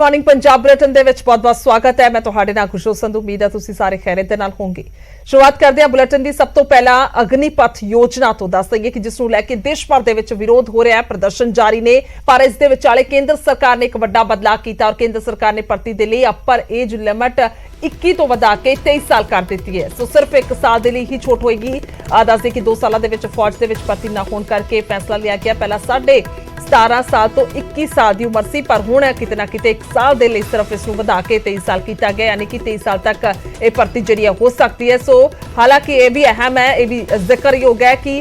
Morning Punjab bulletin ਦੇ ਵਿੱਚ ਬਹੁਤ-ਬਹੁਤ ਸਵਾਗਤ ਹੈ। ਮੈਂ ਤੁਹਾਡੇ ਨਾਲ ਖੁਸ਼ੋ ਸੰਧੂ। ਉਮੀਦ ਹੈ ਤੁਸੀਂ ਸਾਰੇ ਖੈਰਿयत ਦੇ ਨਾਲ ਹੋਵੋਗੇ। ਸ਼ੁਰੂਆਤ ਕਰਦੇ ਹਾਂ ਬੁਲੇਟਿਨ ਦੀ। ਸਭ ਤੋਂ ਪਹਿਲਾਂ ਅਗਨੀਪਥ ਯੋਜਨਾ ਤੋਂ ਦੱਸ ਦਈਏ ਕਿ ਜਿਸ ਨੂੰ ਲੈ ਕੇ ਦੇਸ਼ ਭਰ ਦੇ ਵਿੱਚ ਵਿਰੋਧ ਹੋ ਰਿਹਾ ਹੈ, ਪ੍ਰਦਰਸ਼ਨ ਜਾਰੀ ਨੇ। ਪਰ ਇਸ ਦੇ ਵਿਚਾਲੇ ਕੇਂਦਰ ਸਰਕਾਰ ਨੇ ਇੱਕ ਵੱਡਾ ਬਦਲਾਅ ਕੀਤਾ ਔਰ ਕੇਂਦਰ ਸਰਕਾਰ ਨੇ ਭਰਤੀ ਦੇ ਲਈ ਅਪਰ ਏਜ ਲਿਮਟ 21 ਤੋਂ ਵਧਾ ਕੇ 23 ਸਾਲ ਕਰ ਦਿੱਤੀ ਹੈ। ਸੋ ਸਿਰਫ 1 ਸਾਲ ਦੇ ਲਈ ਹੀ ਛੋਟ ਹੋਏਗੀ। ਦੱਸਦੇ ਕਿ 2 ਸਾਲਾਂ ਦੇ ਵਿੱਚ ਫੌਜ ਦੇ ਵਿੱਚ ਭਰਤੀ ਨਾ ਹੋਣ ਕਰਕੇ ਫੈਸਲਾ ਲਿਆ ਗਿਆ। ਪਹਿਲਾਂ 17 ਸਾਲ ਤੋਂ 21 ਸਾਲ ਦੀ ਉਮਰ ਸੀ, ਪਰ ਹੁਣ ਕਿਤੇ ਨਾ ਕਿਤੇ 1 ਸਾਲ ਦੇ ਲਈ ਸਿਰਫ ਇਸ ਨੂੰ ਵਧਾ ਕੇ 23 ਸਾਲ ਕੀਤਾ ਗਿਆ, यानी कि 23 साल तक ये भर्ती जी हो सकती है। सो हालांकि ये भी अहम है, ये भी जिक्रयोग है कि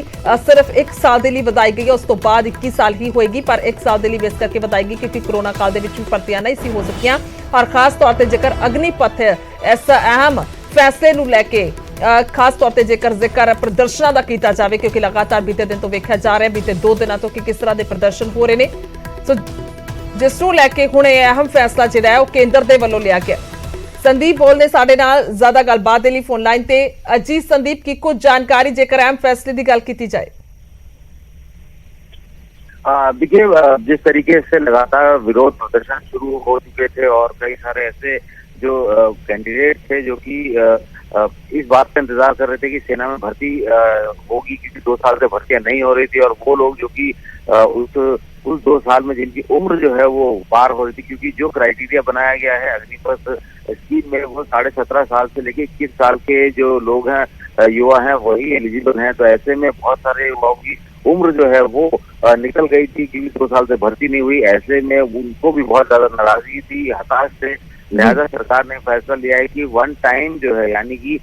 सिर्फ 1 साल के लिए ਵਧਾਈ गई है, उस तो बाद 21 साल ही होएगी। पर 1 साल के लिए बेस करके ਵਧਾਈ गई क्योंकि कोरोना काल के भी भर्तियां नहीं सी हो सकियां। और खास तौर पर जेकर अग्निपथ इस अहम फैसले नूं लैके खास तौर पर जेकर जिक्र प्रदर्शनों का किया जाए, क्योंकि लगातार बीते दिन तो वेख्या जा रहा है, बीते 2 दिनों तो कि किस तरह के प्रदर्शन हो रहे हैं। सो जिस नूं लैके हुण ये अहम फैसला जिहड़ा है वो केंद्र दे वल्लों लिया गया। संदीप बोल ने साडे नाल ज्यादा गलबात दे लई फोन लाइन ते। जी संदीप, की कुछ जानकारी जेकर अहम फैसले की गल की जाए? देखिए, जिस तरीके से लगातार विरोध प्रदर्शन शुरू हो चुके थे और कई सारे ऐसे जो कैंडिडेट थे जो कि इस बात का इंतजार कर रहे थे कि सेना में भर्ती होगी, क्योंकि 2 साल से भर्तियां नहीं हो रही थी, और वो लोग जो कि उस 2 साल में जिनकी उम्र जो है वो पार हो रही थी, क्योंकि जो क्राइटेरिया बनाया गया है अग्निपथ स्कीम में वो 17.5 साल से लेके 21 साल के जो लोग हैं, युवा हैं, वही एलिजिबल हैं। तो ऐसे में बहुत सारे युवाओं की उम्र जो है वो निकल गई थी, क्योंकि 2 साल से भर्ती नहीं हुई। ऐसे में उनको भी बहुत ज्यादा नाराजगी थी, हताश थे। लिहाजा सरकार ने फैसला लिया है कि 1 टाइम जो है, यानी कि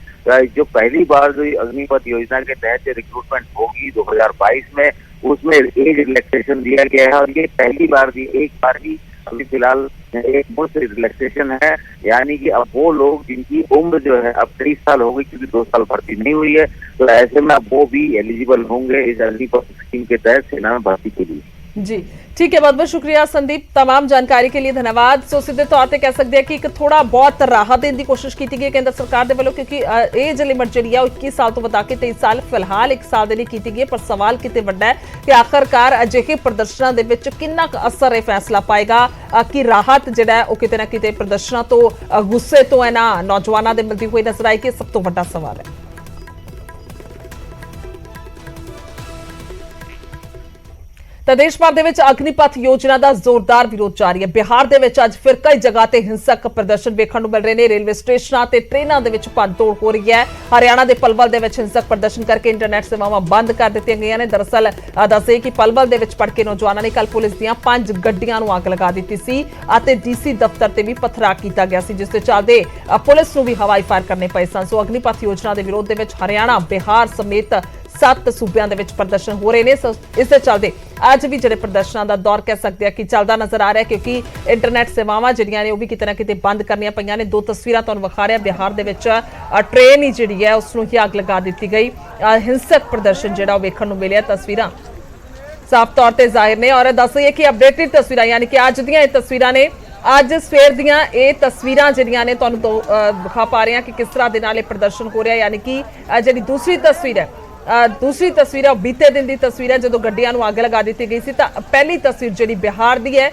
जो पहली बार जो अग्निपथ योजना के तहत रिक्रूटमेंट होगी 2022 में, उसमें एज रिलैक्सेशन दिया गया है। और ये पहली बार भी, एक बार ही अभी फिलहाल एक मुफ्त रिलैक्सेशन है, यानी कि अब वो लोग जिनकी उम्र जो है अब 23 साल हो गई, क्योंकि 2 साल भर्ती नहीं हुई है, तो ऐसे में अब वो भी एलिजिबल होंगे इस अग्निपथ स्कीम के तहत सेना में भर्ती के लिए। जी ठीक है, बहुत बहुत शुक्रिया संदीप, तमाम जानकारी के लिए धन्यवाद। सो सीधे तौर पर कह सकते हैं कि एक थोड़ा बहुत राहत देने की कोशिश की गई केंद्र सरकार के वालों, क्योंकि एज लिमिट जी है 21 साल तो बढ़ा के 23 साल फिलहाल 1 साल के लिए की गई है। पर सवाल कितने वड्डा है कि आखिरकार अजिहे प्रदर्शनों के विच कितना असर यह फैसला पाएगा कि राहत जिहड़ा है वो किते ना किते प्रदर्शनों तो गुस्से तो इन्हां नौजवानों के मिलती हुई नजर आएगी। सब तो वड्डा सवाल है। देश भर दे विच अग्निपथ योजना का जोरदार विरोध जारी है। बिहार दे विच अज फिर कई जगह ते हिंसक प्रदर्शन वेखण नूं मिल रहे हैं। रेलवे स्टेशनों ते ट्रेनां दे विच भंन-तोड़ हो रही है। हरियाणा के पलवल दे विच हिंसक प्रदर्शन करके इंटरनेट सेवावां बंद कर दित्तियां गईयां ने। दरअसल दस्से कि पलवल दे विच भड़के नौजवानों ने कल पुलिस दीयां 5 गड्डियां नूं अग लगा दी सी अते डीसी दफ्तर ते भी पथराव किया गया सी, जिस दे चलदे पुलिस नूं भी हवाई फायर करने पए सन। सो अग्निपथ योजना के विरोध दे विच हरियाणा, बिहार समेत 7 सूबਿਆਂ ਦੇ ਵਿੱਚ प्रदर्शन हो रहे हैं। इस दे चलदे ਅੱਜ भी ਜਿਹੜੇ ਪ੍ਰਦਰਸ਼ਨਾਂ ਦਾ ਦੌਰ ਕਹਿ ਸਕਦੇ ਆ ਕਿ ਚੱਲਦਾ ਨਜ਼ਰ ਆ ਰਿਹਾ, ਕਿਉਂਕਿ ਇੰਟਰਨੈਟ ਸੇਵਾਵਾਂ ਜਿਹੜੀਆਂ ਨੇ ਉਹ ਵੀ ਕਿਤੇ ਨਾ ਕਿਤੇ ਬੰਦ ਕਰਨੀਆਂ ਪਈਆਂ ਨੇ। 2 ਤਸਵੀਰਾਂ ਤੁਹਾਨੂੰ ਵਿਖਾ ਰਿਹਾ। ਬਿਹਾਰ ਦੇ ਵਿੱਚ ਟ੍ਰੇਨ ਹੀ ਜਿਹੜੀ ਹੈ ਉਸ ਨੂੰ ਹੀ ਅੱਗ ਲਗਾ ਦਿੱਤੀ ਗਈ। ਹਿੰਸਕ ਪ੍ਰਦਰਸ਼ਨ ਜਿਹੜਾ ਉਹ ਵੇਖਣ ਨੂੰ ਮਿਲਿਆ। ਤਸਵੀਰਾਂ ਸਾਫ਼ ਤੌਰ ਤੇ ਜ਼ਾਹਿਰ ਨੇ ਔਰ ਦੱਸ ਦਈਏ ਕਿ ਅਪਡੇਟਡ ਤਸਵੀਰਾਂ, ਯਾਨੀ ਕਿ ਅੱਜ ਦੀਆਂ ਇਹ ਤਸਵੀਰਾਂ ਨੇ। ਅੱਜ ਸਵੇਰ ਦੀਆਂ ਇਹ ਤਸਵੀਰਾਂ ਜਿਹੜੀਆਂ ਨੇ ਤੁਹਾਨੂੰ ਵਿਖਾ ਪਾ ਰਹੇ ਹਾਂ ਕਿ ਕਿਸ ਤਰ੍ਹਾਂ ਦੇ ਨਾਲ ਇਹ ਪ੍ਰਦਰਸ਼ਨ ਹੋ ਰਿਹਾ। यानी कि ਜਿਹੜੀ ਦੂਸਰੀ ਤਸਵੀਰ ਹੈ, दूसरी तस्वीर बीते दिन की तस्वीर है जो गड्डियां नूं अग लगा दी गई सी। पहली तस्वीर जी बिहार की है।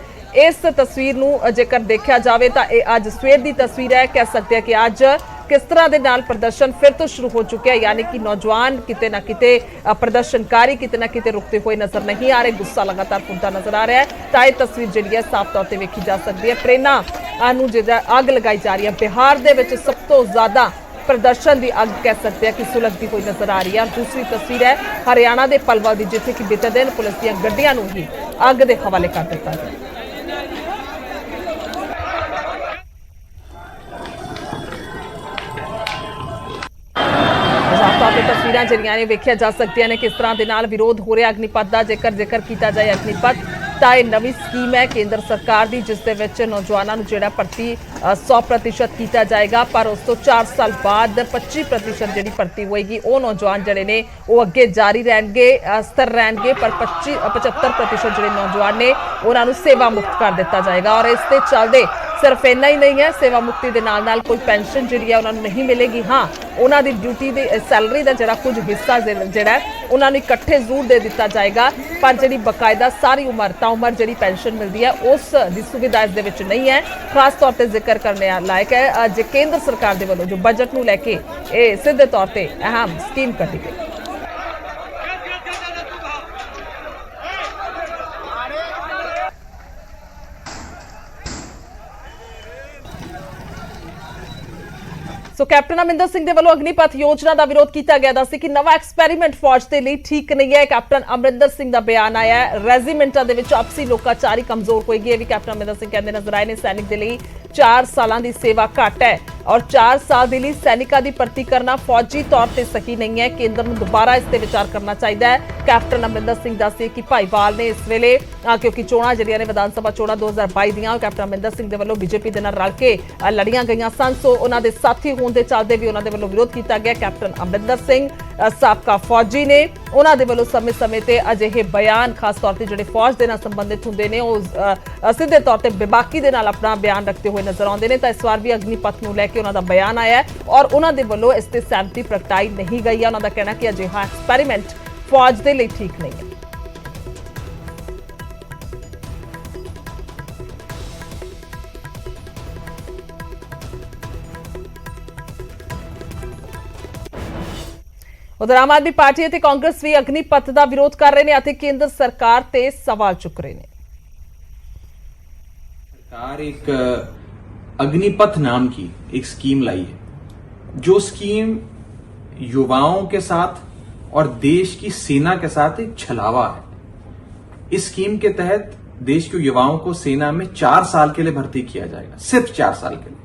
इस तस्वीर नूं जेकर देखा जाए तो यह अज सवेर की तस्वीर है। कह सकते हैं कि अज किस तरह के नाल प्रदर्शन फिर तो शुरू हो चुके हैं, यानी कि नौजवान किते ना किते प्रदर्शनकारी किते ना किते रुकते हुए नजर नहीं आ रहे। गुस्सा लगातार फुलता नजर आ रहा है। तो यह तस्वीर जी है साफ तौर पर वेखी जा सकती है। ट्रेनां नूं जिहड़ा अग लगाई जा रही है। बिहार दे विच सब तो ज़्यादा प्रदर्शन की अग कह सकते हैं कि सुलगती हुई नजर आ रही है। दूसरी तस्वीर है हरियाणा के पलवल की, जिथे कि बीते दिन पुलिस दी गड्डियां नूं ही अग के हवाले कर दिता गया। तस्वीरां जिहड़ियां ने वेखिया जा सकदियां ने किस तरह के नाल विरोध हो रहा अग्निपथ का। जेकर किया जाए अग्निपथ तो यह नवी स्कीम है केंद्र सरकार की, जिस दे विच नौजवानों नूं जिहड़ा भर्ती 100% किया जाएगा। पर उस तो 4 साल बाद 25% जिहड़ी भर्ती होएगी वो नौजवान जिहड़े ने वो अगे जारी रहणगे, स्थिर रहणगे। पर 75% जिहड़े नौजवान ने उन्हां नूं सेवा मुक्त कर दिता जाएगा। और इस दे चलदे सिर्फ इन्ना ही नहीं है, सेवा मुक्ति के नाल कोई पेंशन जिहड़ी है उन्होंने नहीं मिलेगी। हाँ, उन्होंने ड्यूटी की सैलरी का जिहड़ा कुछ हिस्सा जिहड़ा उन्होंने इकट्ठे जरूर दे दिता जाएगा, पर जिहड़ी बकायदा सारी उम्र ताउमर जिहड़ी पेंशन मिलती है उस दी सुविधा इस दे विच नहीं है। खास तौर पर जिक्र करने लायक है जो केंद्र सरकार के वालों जो बजट नूं लैके ये सीधे तौर पर अहम स्कीम कढ़ी गई। सो कैप्टन अमरिंदर सिंह दे वालों अग्निपथ योजना का विरोध किया गया सी कि नवा एक्सपैरीमेंट फौज के लिए ठीक नहीं है। कैप्टन अमरिंदर सिंह का बयान आया है, रेजीमेंटा दे विच आपसी लोकाचारी कमजोर होएगी। ये भी कैप्टन अमरिंदर सिंह कहते नजर आए ने। सैनिक के लिए 4 साल की सेवा घट है और 4 साल के लिए सैनिकों की भर्ती करना फौजी तौर पर सही नहीं है। केंद्र में दोबारा इस पर विचार करना चाहिए है। कैप्टन अमरिंदर सिंह दसे कि भाईवाल ने इस वेले क्योंकि चोणां जिहड़ियां ने विधान सभा चोणां 2022 दियां कैप्टन अमरिंदर सिंह दे वल्लों बीजेपी दे नाल रल के लड़ियां गईयां सन। सो उन्हां दे साथी होण दे चलदे भी उन्हां दे वल्लों विरोध किया गया। कैप्टन अमरिंदर सिंह साबका फौजी ने, उन्हां दे वल्लों समय समय ते अजिहे बयान खास तौर पर जिहड़े फौज दे नाल संबंधित हुंदे ने उह सीधे तौर पर बेबाकी दे नाल अपना बयान रखते हुए नजर आउंदे ने। तां इस बार भी अग्निपथ नूं लैके उन्हां दा बयान आया है और उन्हां दे वल्लों इस ते सहमति प्रगटाई नहीं गई है। उन्हां दा कहना कि अजिहा एक्सपैरीमेंट फौज दे लई ठीक नहीं है। उधर आम आदमी पार्टी और कांग्रेस भी अग्निपथ का विरोध कर रहे हैं, केंद्र सरकार ते सवाल चुक रहे हैं। सरकार एक अग्निपथ नाम की एक स्कीम लाई है, जो स्कीम युवाओं के साथ और देश की सेना के साथ एक छलावा है। इस स्कीम के तहत देश के युवाओं को सेना में 4 साल के लिए भर्ती किया जाएगा, सिर्फ 4 साल के लिए।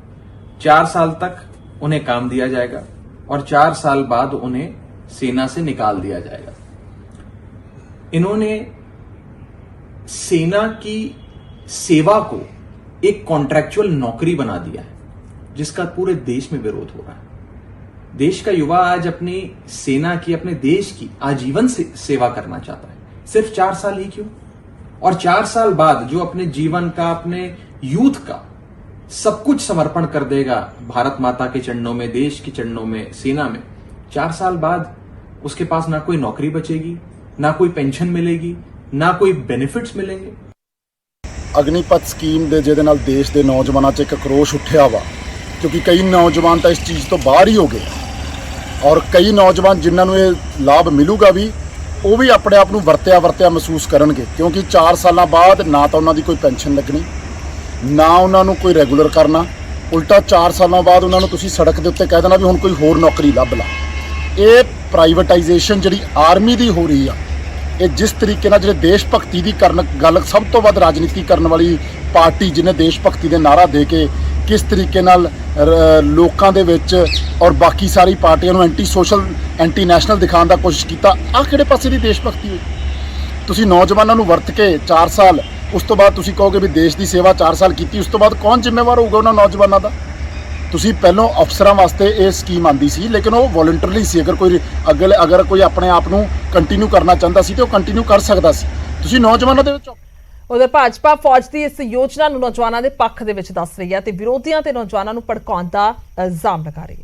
4 साल तक उन्हें काम दिया जाएगा और 4 साल बाद उन्हें सेना से निकाल दिया जाएगा। इन्होंने सेना की सेवा को एक कॉन्ट्रैक्चुअल नौकरी बना दिया है, जिसका पूरे देश में विरोध हो रहा है। देश का युवा आज अपनी सेना की, अपने देश की आजीवन सेवा करना चाहता है, सिर्फ 4 साल ही क्यों? और 4 साल बाद जो अपने जीवन का, अपने यूथ का सब कुछ समर्पण कर देगा भारत माता के चरणों में, देश के चरणों में, सेना में, 4 साल बाद उसके पास ना कोई नौकरी बचेगी, ना कोई पेंशन मिलेगी, ना कोई बेनिफिट्स मिलेंगे। अग्निपथ स्कीम ਦੇ ਜਿਹਦੇ ਨਾਲ ਦੇਸ਼ ਦੇ ਨੌਜਵਾਨਾਂ 'ਚ ਇੱਕ ਕਰੋਸ਼ ਉੱਠਿਆ ਵਾ, ਕਿਉਂਕਿ ਕਈ ਨੌਜਵਾਨ ਤਾਂ ਇਸ ਚੀਜ਼ ਤੋਂ ਬਾਹਰ ਹੀ ਹੋ ਗਏ ਔਰ ਕਈ ਨੌਜਵਾਨ ਜਿਨ੍ਹਾਂ ਨੂੰ ਇਹ ਲਾਭ ਮਿਲੂਗਾ ਵੀ ਉਹ ਵੀ ਆਪਣੇ ਆਪ ਨੂੰ ਵਰਤਿਆ ਮਹਿਸੂਸ ਕਰਨਗੇ, ਕਿਉਂਕਿ 4 ਸਾਲਾਂ ਬਾਅਦ ਨਾ ਤਾਂ ਉਹਨਾਂ ਦੀ ਕੋਈ ਪੈਨਸ਼ਨ ਲੱਗਣੀ, ਨਾ ਉਹਨਾਂ ਨੂੰ ਕੋਈ ਰੈਗੂਲਰ ਕਰਨਾ, ਉਲਟਾ 4 ਸਾਲਾਂ ਬਾਅਦ ਉਹਨਾਂ ਨੂੰ ਤੁਸੀਂ ਸੜਕ ਦੇ ਉੱਤੇ ਕਹਿ ਦੇਣਾ ਵੀ ਹੁਣ ਕੋਈ ਹੋਰ ਨੌਕਰੀ ਲੱਭ ਲਾ। ਇਹ ਪ੍ਰਾਈਵੇਟਾਈਜੇਸ਼ਨ ਜਿਹੜੀ ਆਰਮੀ ਦੀ ਹੋ ਰਹੀ ਆ, ਇਹ ਜਿਸ ਤਰੀਕੇ ਨਾਲ ਜਿਹੜੇ ਦੇਸ਼ ਭਗਤੀ ਦੀ ਕਰਨ ਗੱਲ ਸਭ ਤੋਂ ਵੱਧ ਰਾਜਨੀਤੀ ਕਰਨ ਵਾਲੀ ਪਾਰਟੀ ਜਿਹਨੇ ਦੇਸ਼ ਭਗਤੀ ਦੇ ਨਾਰਾ ਦੇ ਕੇ ਕਿਸ ਤਰੀਕੇ ਨਾਲ ਲੋਕਾਂ ਦੇ ਵਿੱਚ ਔਰ ਬਾਕੀ ਸਾਰੀ ਪਾਰਟੀਆਂ ਨੂੰ ਐਂਟੀ ਸੋਸ਼ਲ ਐਂਟੀ ਨੈਸ਼ਨਲ ਦਿਖਾਉਣ ਦਾ ਕੋਸ਼ਿਸ਼ ਕੀਤਾ, ਆਹ ਕਿਹੜੇ ਪਾਸੇ ਦੀ ਦੇਸ਼ ਭਗਤੀ ਹੋਈ? ਤੁਸੀਂ ਨੌਜਵਾਨਾਂ ਨੂੰ ਵਰਤ ਕੇ 4 ਸਾਲ, ਉਸ ਤੋਂ ਬਾਅਦ ਤੁਸੀਂ ਕਹੋਗੇ ਵੀ ਦੇਸ਼ ਦੀ ਸੇਵਾ 4 ਸਾਲ ਕੀਤੀ, ਉਸ ਤੋਂ ਬਾਅਦ ਕੌਣ ਜ਼ਿੰਮੇਵਾਰ ਹੋਊਗਾ ਉਹਨਾਂ ਨੌਜਵਾਨਾਂ ਦਾ? ਤੁਸੀਂ ਪਹਿਲਾਂ ਅਫਸਰਾਂ ਵਾਸਤੇ ਇਹ ਸਕੀਮ ਆਂਦੀ ਸੀ, ਲੇਕਿਨ ਉਹ ਵੋਲੰਟਰਲੀ ਸੀ। ਅਗਰ ਕੋਈ ਆਪਣੇ ਆਪ ਨੂੰ ਕੰਟੀਨਿਊ ਕਰਨਾ ਚਾਹੁੰਦਾ ਸੀ ਤੇ ਉਹ ਕੰਟੀਨਿਊ ਕਰ ਸਕਦਾ ਸੀ। ਤੁਸੀਂ ਨੌਜਵਾਨਾਂ ਦੇ ਵਿੱਚ उधर भाजपा फौज की इस योजना नौजवानों के पक्ष के दस रही है, विरोधियों से नौजवानों को भड़काने का इल्जाम लगा रही है।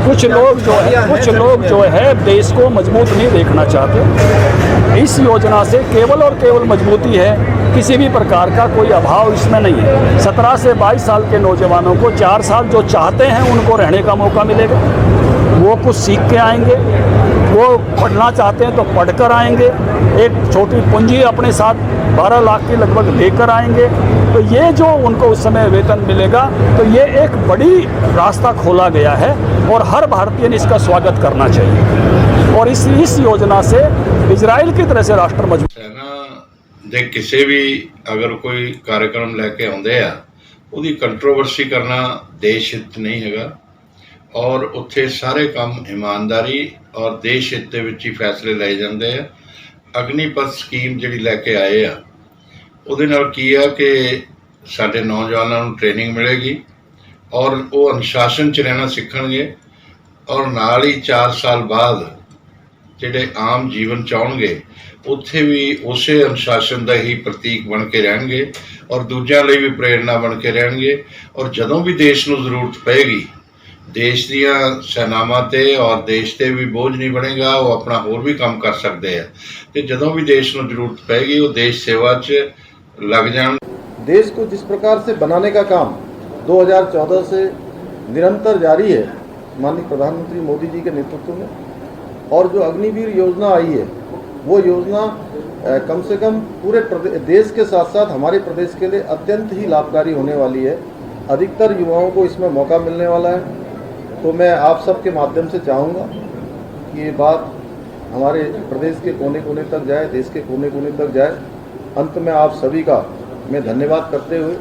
कुछ लोग जो है देश को मजबूत नहीं देखना चाहते। इस योजना से केवल और केवल मजबूती है, किसी भी प्रकार का कोई अभाव इसमें नहीं है। 17 से 22 साल के नौजवानों को 4 साल जो चाहते हैं उनको रहने का मौका मिलेगा। वो कुछ सीख के आएंगे, वो पढ़ना चाहते हैं तो पढ़कर आएंगे, एक छोटी पूंजी अपने साथ 12 लाख के लगभग लेकर आएंगे। तो ये जो उनको उस समय वेतन मिलेगा, तो ये एक बड़ी रास्ता खोला गया है और हर भारतीय ने इसका स्वागत करना चाहिए। और इस योजना से इजराइल की तरह से राष्ट्र मजबूत सेना दे किसी भी अगर कोई कार्यक्रम लैके आउंदे आ, उहदी कंट्रोवर्सी करना देश हित नहीं हैगा और उत्थे सारे काम ईमानदारी और देश हित दे विच ही फैसले लए जांदे आ। अग्निपथ स्कीम जिहड़ी लैके आए आ, ਉਹਦੇ ਨਾਲ ਕੀ ਆ ਕਿ ਸਾਡੇ ਨੌਜਵਾਨਾਂ ਨੂੰ ਟ੍ਰੇਨਿੰਗ ਮਿਲੇਗੀ ਔਰ ਉਹ ਅਨੁਸ਼ਾਸਨ 'ਚ ਰਹਿਣਾ ਸਿੱਖਣਗੇ ਔਰ ਨਾਲ ਹੀ 4 ਸਾਲ ਬਾਅਦ ਜਿਹੜੇ ਆਮ ਜੀਵਨ ਚਾਹੁੰਗੇ ਉੱਥੇ ਵੀ ਉਸੇ ਅਨੁਸ਼ਾਸਨ ਦਾ ਹੀ ਪ੍ਰਤੀਕ ਬਣ ਕੇ ਰਹਿਣਗੇ ਔਰ ਦੂਜਿਆਂ ਲਈ ਵੀ ਪ੍ਰੇਰਣਾ ਬਣ ਕੇ ਰਹਿਣਗੇ। ਔਰ ਜਦੋਂ ਵੀ ਦੇਸ਼ ਨੂੰ ਜ਼ਰੂਰਤ ਪਏਗੀ, ਦੇਸ਼ ਦੀਆਂ ਸੈਨਾਵਾਂ ਤੇ ਔਰ ਦੇਸ਼ ਤੇ ਵੀ ਬੋਝ ਨਹੀਂ ਬਣੇਗਾ, ਉਹ ਆਪਣਾ ਹੋਰ ਵੀ ਕੰਮ ਕਰ ਸਕਦੇ ਆ ਤੇ ਜਦੋਂ भी देश ਨੂੰ ਜ਼ਰੂਰਤ पएगी वो देश सेवा 'ਚ लग जान। देश को जिस प्रकार से बनाने का काम 2014 से निरंतर जारी है माननीय प्रधानमंत्री मोदी जी के नेतृत्व में, और जो अग्निवीर योजना आई है वो योजना कम से कम पूरे देश के साथ साथ हमारे प्रदेश के लिए अत्यंत ही लाभकारी होने वाली है। अधिकतर युवाओं को इसमें मौका मिलने वाला है। तो मैं आप सब के माध्यम से चाहूँगा कि ये बात हमारे प्रदेश के कोने कोने तक जाए, देश के कोने कोने तक जाए। अंत में आप सभी का मैं धन्यवाद करते हुए